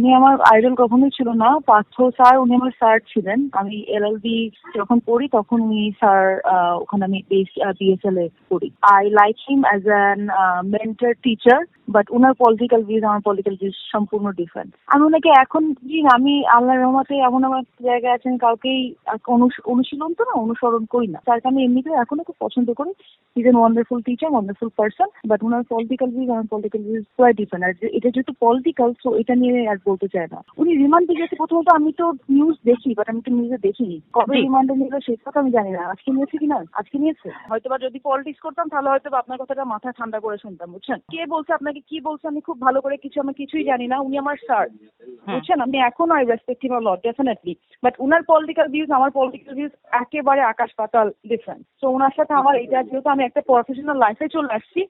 উনি আমার আইডল কখনোই ছিল না। পার্থ স্যার, উনি আমার স্যার ছিলেন। আমি এলএলবি যখন পড়ি তখন উনি স্যার, ওখানে আমি বিএসএল এ পড়ি। I like him as an mentor teacher, but উনার পলিটিক্যাল ভিউজ আমার পলিটিক্যাল ভিউজ সম্পূর্ণ ডিফারেন্ট। আমি ওনাকে এখন আমি আল্লাহর রহমতে এমন আমার একটা জায়গায় আছেন, কাউকেই অনুশীলন তো না, অনুসরণ করি না। তার আমি এমনিতে এখনো খুব পছন্দ করি। Is an wonderful teacher, wonderful person, but owner political views আমার পলিটিক্যাল ভিউজ পুরাই ডিফারেন্ট। আর এটা যেহেতু পলিটিক্যাল, তো এটা নিয়ে আর বলতে চায় না। উনি রিমান্ডে গেছে, প্রথমত আমি তো নিউজ দেখি, বাট আমি তো নিউজে দেখিনি কবে রিমান্ডে নিল সেটা তো আমি জানি না। আজকে নিয়েছে কিনা, আজকে নিয়েছে হয়তো, বা যদি পলিটিক্স করতাম তাহলে হয়তো আপনার কথাটা মাথা ঠান্ডা করে শুনতাম, বুঝছেন। কে বলছে আপনাকে কি বলছে আমি খুব ভালো করে আমি কিছুই জানি না। উনি আমার স্যার, বুঝছেন। আমি এখনো I respect him a lot, definitely. But উনার পলিটিক্যাল ভিউজ আমার পলিটিক্যাল ভিউজ একেবারে আকাশ পাতাল ডিফারেন্ট। তো ওনার সাথে আমার এটা, যেহেতু আমি একটা প্রফেশনাল লাইফে চলে আসছি,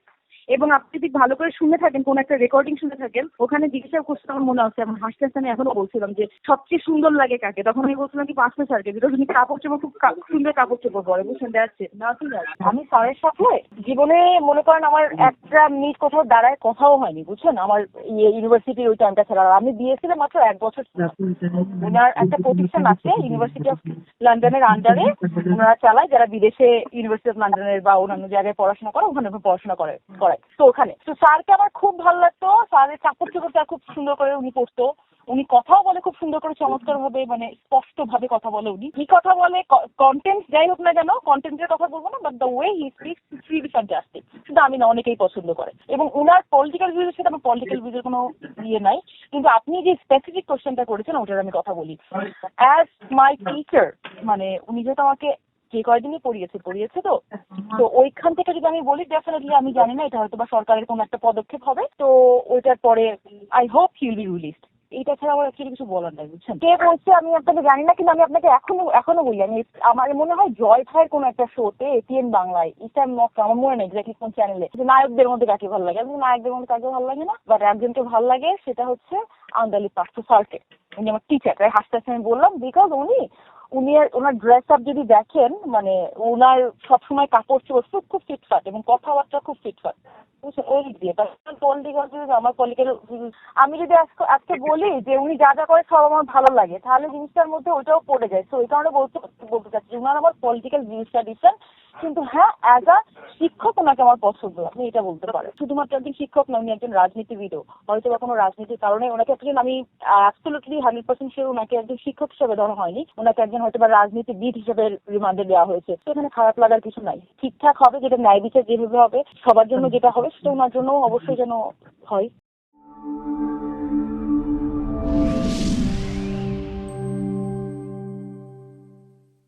এবং আপনি যদি ভালো করে শুনে থাকেন, কোন একটা রেকর্ডিং শুনে থাকেন, ওখানে জিজ্ঞাসা করতে আমার মনে আছে, আমার হাসতে হাসতে আমি এখনো বলছিলাম যে সবচেয়ে সুন্দর লাগে কাকে, তখন আমি বলছিলাম কি পাঁচটা স্যারকে, যেটা উনি কাপড় চোপড় খুব সুন্দর কাপড় চোপড় পরে, বুঝছেন। দেখছে না, ঠিক আছে। আমি স্যারের সাথে জীবনে মনে করেন আমার একটা মিনিট কোথাও দাঁড়ায় কথাও হয়নি, বুঝছেন। আমার ইউনিভার্সিটির ওই টাইমটা ছাড়া আমি দিয়েছিলাম মাত্র 1 বছর। ওনার একটা প্রতিষ্ঠান আছে ইউনিভার্সিটি অফ লন্ডনের আন্ডারে, ওনারা চালায়, যারা বিদেশে ইউনিভার্সিটি অফ লন্ডনের বা অন্যান্য জায়গায় পড়াশোনা করে, ওখানে পড়াশোনা করায়। তো ওখানে তো স্যারকে আমার খুব ভালো লাগতো। স্যারের কাপড় চোপড়টা খুব সুন্দর করে উনি পড়তো। উনি কথাও বলে খুব সুন্দর করে, চমৎকার ভাবে, মানে স্পষ্ট ভাবে কথা বলে। উনি কি কথা বলে, কন্টেন্ট যাই হোক না কেন, কন্টেন্টের কথা বলবো না, but the way he speaks is really fantastic. শুধু আমি না, অনেকেই পছন্দ করে। এবং উনার পলিটিক্যাল ভিউজের সাথে আমার পলিটিক্যাল ভিউজের কোনো ইয়ে নাই। কিন্তু আপনি যে স্পেসিফিক কোশ্চেনটা করেছেন, ওটার আমি কথা বলি। অ্যাজ মাই টিচার, মানে উনি যেহেতু আমাকে যে কয়দিনই পড়িয়েছে তো ওইখান থেকে যদি আমি বলি, ডেফিনেটলি আমি জানি না, এটা হয়তো বা সরকারের কোনো একটা পদক্ষেপ হবে। তো ওইটার পরে I hope he will be released. এইটা ছাড়া আমার অ্যাকচুয়ালি কিছু বলার নাই, বুঝছেন। কে বলছে আমি আপনাকে জানি না, কিন্তু আমি আপনাকে এখনো বলি, আমি আমার মনে হয় জয় ভাইয়ের কোনো একটা শোতে, এটিএন বাংলায়, এটা আমার মনে নেই এক্স্যাক্টলি কোন চ্যানেলে, নায়কদের মধ্যে কাকে ভালো লাগে। নায়কদের মধ্যে কাকে ভালো লাগে না, বাট একজনকে ভালো লাগে, সেটা হচ্ছে আন্দালি পার্থ স্যারকে। উনি আমার টিচার, তাই হাসতে হাসতে আমি বললাম, বিকজ উনি ওনার ড্রেস আপ যদি দেখেন, মানে ওনার সবসময় কাপড় চোপড় খুব ফিটফাট এবং কথাবার্তা খুব ফিটফাট, বুঝছেন। ওই দিয়ে পলিটিক্যাল, আমার পলিটিক্যাল, আমি যদি আজকে বলি যে উনি যা যা করে সব আমার ভালো লাগে, তাহলে জিনিসটার মধ্যে ওইটাও পড়ে যায়। তো ওই কারণে বলতে চাচ্ছি ওনার আমার পলিটিক্যাল ভিউজটা ডিফারেন্ট। কিন্তু হ্যাঁ, অ্যাজ আ শিক্ষক ওনাকে আমার পছন্দ, আপনি এটা বলতে পারেন। শুধুমাত্র একজন শিক্ষক না, উনি একজন রাজনীতিবিদও। হয়তো বা কোনো রাজনীতির কারণে ওনাকে একজন, আমি অ্যাবসলিউটলি 100% শিওর ওনাকে একজন শিক্ষক হিসেবে ধরা হয়নি, ওনাকে একজন হয়তো বা রাজনীতিবিদ হিসেবে রিমান্ডে দেওয়া হয়েছে। তো এখানে খারাপ লাগার কিছু নাই। ঠিকঠাক হবে, যেটা ন্যায় বিচার যেভাবে হবে, সবার জন্য যেটা হবে সেটা ওনার জন্য অবশ্যই যেন হয়।